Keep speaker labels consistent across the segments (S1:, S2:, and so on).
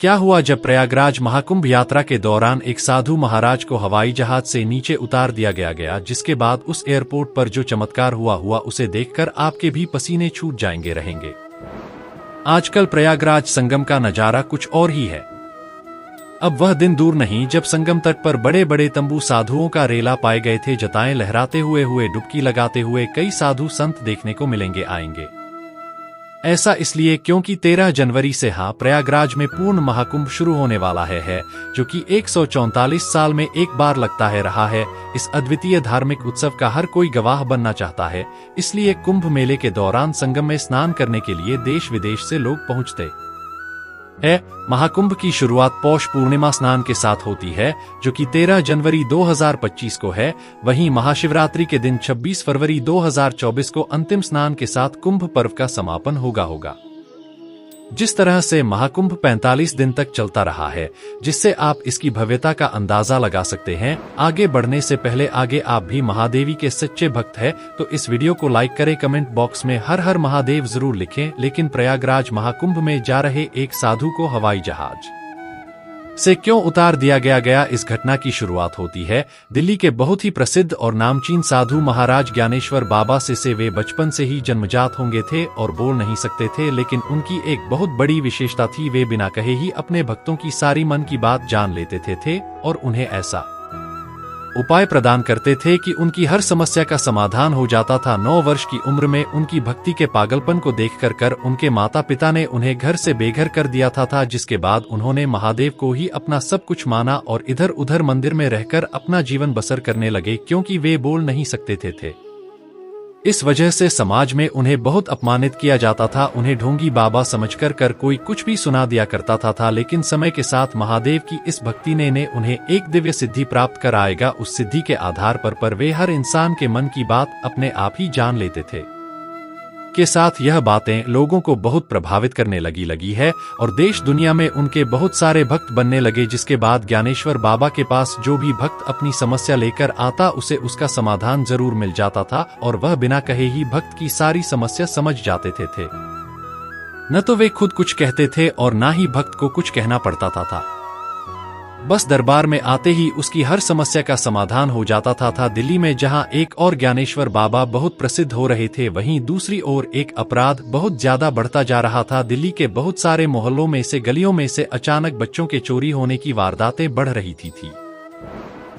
S1: क्या हुआ जब प्रयागराज महाकुंभ यात्रा के दौरान एक साधु महाराज को हवाई जहाज से नीचे उतार दिया गया, जिसके बाद उस एयरपोर्ट पर जो चमत्कार हुआ उसे देखकर आपके भी पसीने छूट जाएंगे रहेंगे। आजकल प्रयागराज संगम का नजारा कुछ और ही है। अब वह दिन दूर नहीं जब संगम तट पर बड़े बड़े तंबू साधुओं का रेला पाए गए थे, जताएं लहराते हुए डुबकी लगाते हुए कई साधु संत देखने को आएंगे। ऐसा इसलिए क्योंकि 13 जनवरी से प्रयागराज में पूर्ण महाकुंभ शुरू होने वाला है, जो कि 144 साल में एक बार लगता रहा है। इस अद्वितीय धार्मिक उत्सव का हर कोई गवाह बनना चाहता है, इसलिए कुंभ मेले के दौरान संगम में स्नान करने के लिए देश विदेश से लोग पहुंचते हैं। महाकुंभ की शुरुआत पौष पूर्णिमा स्नान के साथ होती है, जो कि 13 जनवरी 2025 को है। वहीं महाशिवरात्रि के दिन 26 फरवरी 2024 को अंतिम स्नान के साथ कुंभ पर्व का समापन होगा। जिस तरह से महाकुंभ 45 दिन तक चलता रहा है, जिससे आप इसकी भव्यता का अंदाजा लगा सकते हैं। आगे बढ़ने से पहले आगे आप भी महादेवी के सच्चे भक्त हैं तो इस वीडियो को लाइक करें, कमेंट बॉक्स में हर हर महादेव जरूर लिखें। लेकिन प्रयागराज महाकुंभ में जा रहे एक साधु को हवाई जहाज से क्यों उतार दिया गया, इस घटना की शुरुआत होती है दिल्ली के बहुत ही प्रसिद्ध और नामचीन साधु महाराज ज्ञानेश्वर बाबा से। वे बचपन से ही जन्मजात होंगे थे और बोल नहीं सकते थे, लेकिन उनकी एक बहुत बड़ी विशेषता थी, वे बिना कहे ही अपने भक्तों की सारी मन की बात जान लेते थे और उन्हें ऐसा उपाय प्रदान करते थे कि उनकी हर समस्या का समाधान हो जाता था। 9 वर्ष की उम्र में उनकी भक्ति के पागलपन को देखकर उनके माता पिता ने उन्हें घर से बेघर कर दिया था, जिसके बाद उन्होंने महादेव को ही अपना सब कुछ माना और इधर उधर मंदिर में रहकर अपना जीवन बसर करने लगे, क्योंकि वे बोल नहीं सकते थे। इस वजह से समाज में उन्हें बहुत अपमानित किया जाता था। उन्हें ढोंगी बाबा समझकर कोई कुछ भी सुना दिया करता था। लेकिन समय के साथ महादेव की इस भक्ति ने उन्हें एक दिव्य सिद्धि प्राप्त कराएगा। उस सिद्धि के आधार पर वे हर इंसान के मन की बात अपने आप ही जान लेते थे। के साथ यह बातें लोगों को बहुत प्रभावित करने लगी है और देश दुनिया में उनके बहुत सारे भक्त बनने लगे, जिसके बाद ज्ञानेश्वर बाबा के पास जो भी भक्त अपनी समस्या लेकर आता उसे उसका समाधान जरूर मिल जाता था और वह बिना कहे ही भक्त की सारी समस्या समझ जाते थे। न तो वे खुद कुछ कहते थे और ना ही भक्त को कुछ कहना पड़ता था। बस दरबार में आते ही उसकी हर समस्या का समाधान हो जाता था। दिल्ली में जहां एक और ज्ञानेश्वर बाबा बहुत प्रसिद्ध हो रहे थे, वहीं दूसरी ओर एक अपराध बहुत ज्यादा बढ़ता जा रहा था। दिल्ली के बहुत सारे मोहल्लों में से, गलियों में से अचानक बच्चों के चोरी होने की वारदातें बढ़ रही थी।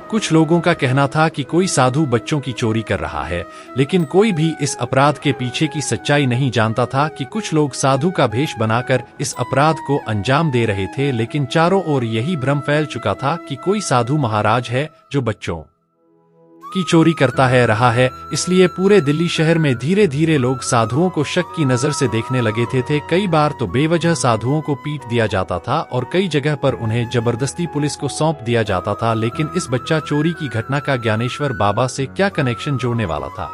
S1: कुछ लोगों का कहना था कि कोई साधु बच्चों की चोरी कर रहा है, लेकिन कोई भी इस अपराध के पीछे की सच्चाई नहीं जानता था कि कुछ लोग साधु का भेष बनाकर इस अपराध को अंजाम दे रहे थे। लेकिन चारों ओर यही भ्रम फैल चुका था कि कोई साधु महाराज है जो बच्चों की चोरी करता रहा है। इसलिए पूरे दिल्ली शहर में धीरे धीरे लोग साधुओं को शक की नजर से देखने लगे थे। कई बार तो बेवजह साधुओं को पीट दिया जाता था और कई जगह पर उन्हें जबरदस्ती पुलिस को सौंप दिया जाता था। लेकिन इस बच्चा चोरी की घटना का ज्ञानेश्वर बाबा से क्या कनेक्शन जोड़ने वाला था?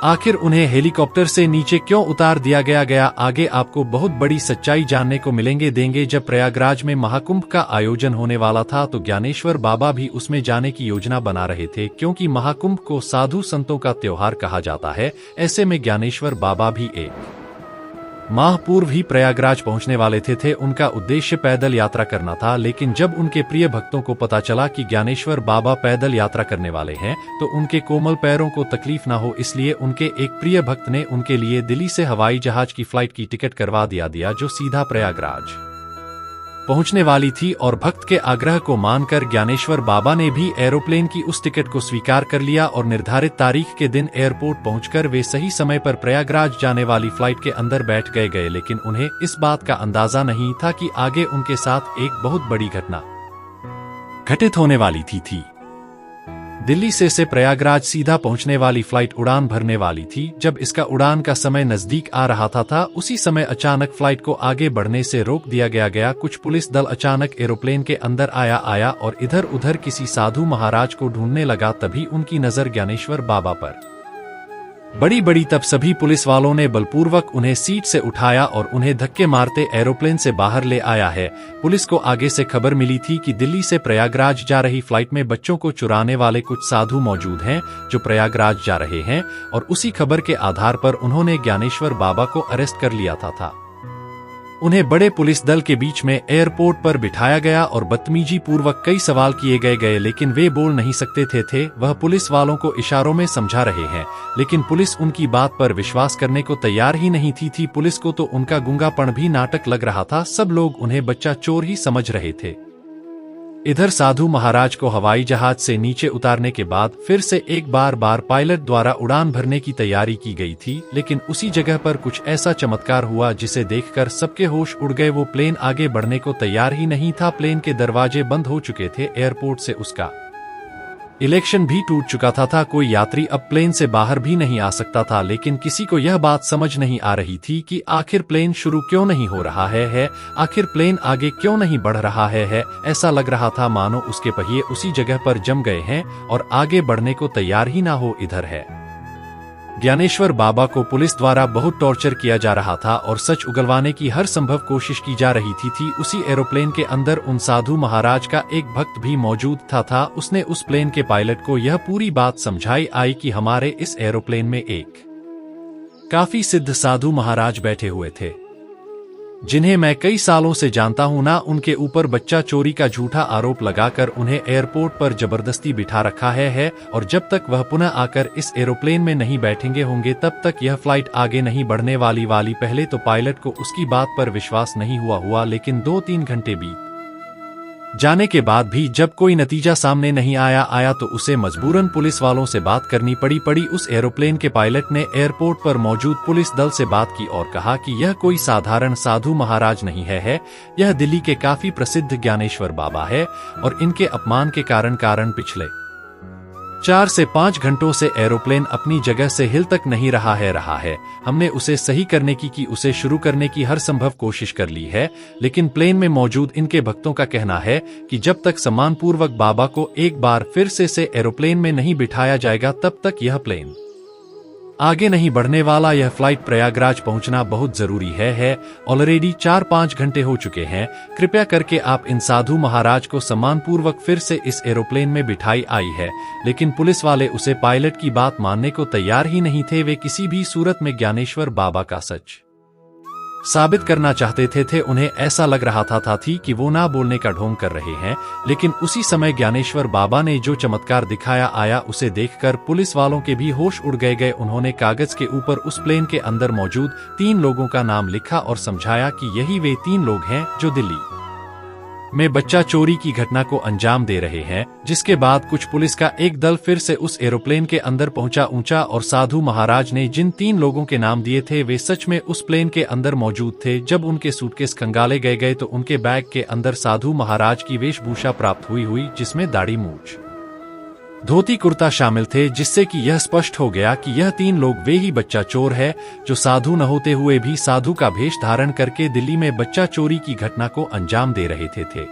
S1: आखिर उन्हें हेलीकॉप्टर से नीचे क्यों उतार दिया गया? आगे आपको बहुत बड़ी सच्चाई जानने को देंगे। जब प्रयागराज में महाकुंभ का आयोजन होने वाला था तो ज्ञानेश्वर बाबा भी उसमें जाने की योजना बना रहे थे, क्योंकि महाकुंभ को साधु संतों का त्योहार कहा जाता है। ऐसे में ज्ञानेश्वर बाबा भी एक माह पूर्व ही प्रयागराज पहुंचने वाले थे। उनका उद्देश्य पैदल यात्रा करना था, लेकिन जब उनके प्रिय भक्तों को पता चला कि ज्ञानेश्वर बाबा पैदल यात्रा करने वाले हैं तो उनके कोमल पैरों को तकलीफ ना हो, इसलिए उनके एक प्रिय भक्त ने उनके लिए दिल्ली से हवाई जहाज की फ्लाइट की टिकट करवा दिया, जो सीधा प्रयागराज पहुंचने वाली थी। और भक्त के आग्रह को मानकर ज्ञानेश्वर बाबा ने भी एरोप्लेन की उस टिकट को स्वीकार कर लिया और निर्धारित तारीख के दिन एयरपोर्ट पहुंचकर वे सही समय पर प्रयागराज जाने वाली फ्लाइट के अंदर बैठ गए। लेकिन उन्हें इस बात का अंदाजा नहीं था कि आगे उनके साथ एक बहुत बड़ी घटना घटित होने वाली थी। दिल्ली से प्रयागराज सीधा पहुंचने वाली फ्लाइट उड़ान भरने वाली थी। जब इसका उड़ान का समय नजदीक आ रहा था उसी समय अचानक फ्लाइट को आगे बढ़ने से रोक दिया गया। कुछ पुलिस दल अचानक एरोप्लेन के अंदर आया और इधर उधर किसी साधु महाराज को ढूंढने लगा। तभी उनकी नजर ज्ञानेश्वर बाबा पर बड़ी तब सभी पुलिस वालों ने बलपूर्वक उन्हें सीट से उठाया और उन्हें धक्के मारते एरोप्लेन से बाहर ले आया है। पुलिस को आगे से खबर मिली थी कि दिल्ली से प्रयागराज जा रही फ्लाइट में बच्चों को चुराने वाले कुछ साधु मौजूद हैं जो प्रयागराज जा रहे हैं, और उसी खबर के आधार पर उन्होंने ज्ञानेश्वर बाबा को अरेस्ट कर लिया था। उन्हें बड़े पुलिस दल के बीच में एयरपोर्ट पर बिठाया गया और बदतमीजी पूर्वक कई सवाल किए गए लेकिन वे बोल नहीं सकते थे। वह पुलिस वालों को इशारों में समझा रहे हैं, लेकिन पुलिस उनकी बात पर विश्वास करने को तैयार ही नहीं थी। पुलिस को तो उनका गूंगापन भी नाटक लग रहा था। सब लोग उन्हें बच्चा चोर ही समझ रहे थे। इधर साधु महाराज को हवाई जहाज से नीचे उतारने के बाद फिर से एक बार पायलट द्वारा उड़ान भरने की तैयारी की गई थी, लेकिन उसी जगह पर कुछ ऐसा चमत्कार हुआ जिसे देखकर सबके होश उड़ गए। वो प्लेन आगे बढ़ने को तैयार ही नहीं था। प्लेन के दरवाजे बंद हो चुके थे, एयरपोर्ट से उसका इलेक्शन भी टूट चुका था। कोई यात्री अब प्लेन से बाहर भी नहीं आ सकता था, लेकिन किसी को यह बात समझ नहीं आ रही थी कि आखिर प्लेन शुरू क्यों नहीं हो रहा है, आखिर प्लेन आगे क्यों नहीं बढ़ रहा है। ऐसा लग रहा था मानो उसके पहिए उसी जगह पर जम गए हैं और आगे बढ़ने को तैयार ही ना हो। इधर है ज्ञानेश्वर बाबा को पुलिस द्वारा बहुत टॉर्चर किया जा रहा था और सच उगलवाने की हर संभव कोशिश की जा रही थी। उसी एरोप्लेन के अंदर उन साधु महाराज का एक भक्त भी मौजूद था। उसने उस प्लेन के पायलट को यह पूरी बात समझाई आई कि हमारे इस एरोप्लेन में एक काफी सिद्ध साधु महाराज बैठे हुए थे, जिन्हें मैं कई सालों से जानता हूं ना। उनके ऊपर बच्चा चोरी का झूठा आरोप लगाकर उन्हें एयरपोर्ट पर जबरदस्ती बिठा रखा है और जब तक वह पुनः आकर इस एरोप्लेन में नहीं बैठेंगे होंगे तब तक यह फ्लाइट आगे नहीं बढ़ने वाली। पहले तो पायलट को उसकी बात पर विश्वास नहीं हुआ, लेकिन 2-3 घंटे बीत जाने के बाद भी जब कोई नतीजा सामने नहीं आया तो उसे मजबूरन पुलिस वालों से बात करनी पड़ी। उस एरोप्लेन के पायलट ने एयरपोर्ट पर मौजूद पुलिस दल से बात की और कहा कि यह कोई साधारण साधु महाराज नहीं है, यह दिल्ली के काफी प्रसिद्ध ज्ञानेश्वर बाबा है और इनके अपमान के कारण पिछले 4 से 5 घंटों से एरोप्लेन अपनी जगह से हिल तक नहीं रहा है। हमने उसे सही करने की उसे शुरू करने की हर संभव कोशिश कर ली है, लेकिन प्लेन में मौजूद इनके भक्तों का कहना है कि जब तक सम्मानपूर्वक बाबा को एक बार फिर से एरोप्लेन में नहीं बिठाया जाएगा तब तक यह प्लेन आगे नहीं बढ़ने वाला। यह फ्लाइट प्रयागराज पहुंचना बहुत जरूरी है। ऑलरेडी 4-5 घंटे हो चुके हैं। कृपया करके आप इन साधु महाराज को सम्मानपूर्वक फिर से इस एरोप्लेन में बिठाई आई है। लेकिन पुलिस वाले उसे पायलट की बात मानने को तैयार ही नहीं थे। वे किसी भी सूरत में ज्ञानेश्वर बाबा का सच साबित करना चाहते थे। उन्हें ऐसा लग रहा था कि वो ना बोलने का ढोंग कर रहे हैं, लेकिन उसी समय ज्ञानेश्वर बाबा ने जो चमत्कार दिखाया आया उसे देखकर पुलिस वालों के भी होश उड़ गए। उन्होंने कागज के ऊपर उस प्लेन के अंदर मौजूद 3 लोगों का नाम लिखा और समझाया कि यही वे 3 लोग हैं जो दिल्ली में बच्चा चोरी की घटना को अंजाम दे रहे हैं। जिसके बाद कुछ पुलिस का एक दल फिर से उस एरोप्लेन के अंदर पहुंचा और साधु महाराज ने जिन 3 लोगों के नाम दिए थे वे सच में उस प्लेन के अंदर मौजूद थे। जब उनके सूटकेस खंगाले गए तो उनके बैग के अंदर साधु महाराज की वेशभूषा प्राप्त हुई जिसमें दाढ़ी, मूछ, धोती, कुर्ता शामिल थे, जिससे कि यह स्पष्ट हो गया कि यह 3 लोग वे ही बच्चा चोर है जो साधु न होते हुए भी साधु का भेष धारण करके दिल्ली में बच्चा चोरी की घटना को अंजाम दे रहे थे।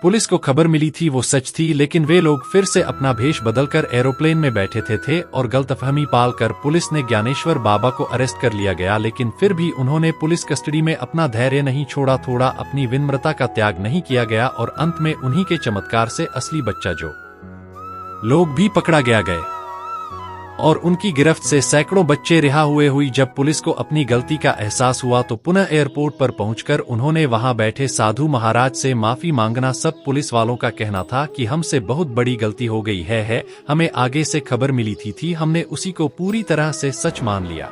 S1: पुलिस को खबर मिली थी वो सच थी, लेकिन वे लोग फिर से अपना भेष बदलकर एरोप्लेन में बैठे थे और गलतफहमी पालकर पुलिस ने ज्ञानेश्वर बाबा को अरेस्ट कर लिया गया। लेकिन फिर भी उन्होंने पुलिस कस्टडी में अपना धैर्य नहीं छोड़ा, थोड़ा अपनी विनम्रता का त्याग नहीं किया गया और अंत में उन्हीं के चमत्कार से असली बच्चा जो लोग भी पकड़ा गए और उनकी गिरफ्त से सैकड़ों बच्चे रिहा हुई। जब पुलिस को अपनी गलती का एहसास हुआ तो पुनः एयरपोर्ट पर पहुंचकर उन्होंने वहां बैठे साधु महाराज से माफी मांगना। सब पुलिस वालों का कहना था कि हमसे बहुत बड़ी गलती हो गई है। हमें आगे से खबर मिली थी, हमने उसी को पूरी तरह से सच मान लिया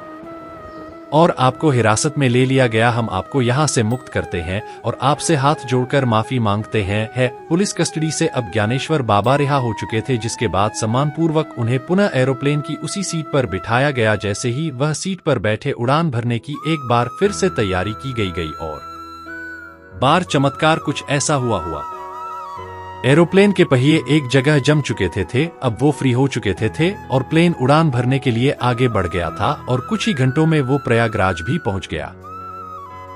S1: और आपको हिरासत में ले लिया गया। हम आपको यहाँ से मुक्त करते हैं और आपसे हाथ जोड़कर माफी मांगते हैं। पुलिस कस्टडी से अब ज्ञानेश्वर बाबा रिहा हो चुके थे, जिसके बाद सम्मानपूर्वक उन्हें पुनः एरोप्लेन की उसी सीट पर बिठाया गया। जैसे ही वह सीट पर बैठे उड़ान भरने की एक बार फिर से तैयारी की गई और बार चमत्कार कुछ ऐसा हुआ। एरोप्लेन के पहिए एक जगह जम चुके थे, अब वो फ्री हो चुके थे और प्लेन उड़ान भरने के लिए आगे बढ़ गया था और कुछ ही घंटों में वो प्रयागराज भी पहुंच गया।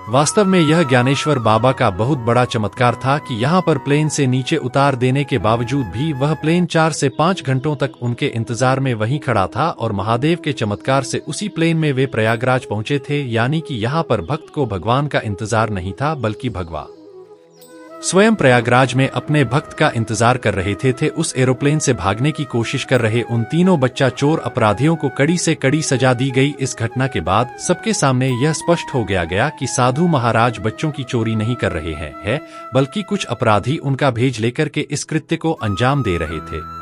S1: वास्तव में यह ज्ञानेश्वर बाबा का बहुत बड़ा चमत्कार था कि यहाँ पर प्लेन से नीचे उतार देने के बावजूद भी वह प्लेन 4 से 5 घंटों तक उनके इंतजार में वहीं खड़ा था और महादेव के चमत्कार से उसी प्लेन में वे प्रयागराज पहुंचे थे। यानी कि यहाँ पर भक्त को भगवान का इंतजार नहीं था, बल्कि भगवान स्वयं प्रयागराज में अपने भक्त का इंतजार कर रहे थे उस एरोप्लेन से भागने की कोशिश कर रहे उन तीनों बच्चा चोर अपराधियों को कड़ी से कड़ी सजा दी गई। इस घटना के बाद सबके सामने यह स्पष्ट हो गया कि साधु महाराज बच्चों की चोरी नहीं कर रहे हैं, बल्कि कुछ अपराधी उनका भेज लेकर के इस कृत्य को अंजाम दे रहे थे।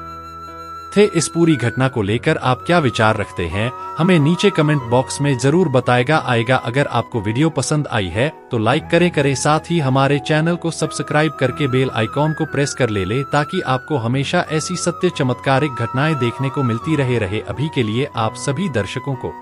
S1: इस पूरी घटना को लेकर आप क्या विचार रखते हैं, हमें नीचे कमेंट बॉक्स में जरूर बताएगा। अगर आपको वीडियो पसंद आई है तो लाइक करें, साथ ही हमारे चैनल को सब्सक्राइब करके बेल आइकॉन को प्रेस कर ले ताकि आपको हमेशा ऐसी सत्य चमत्कारिक घटनाएं देखने को मिलती रहे। अभी के लिए आप सभी दर्शकों को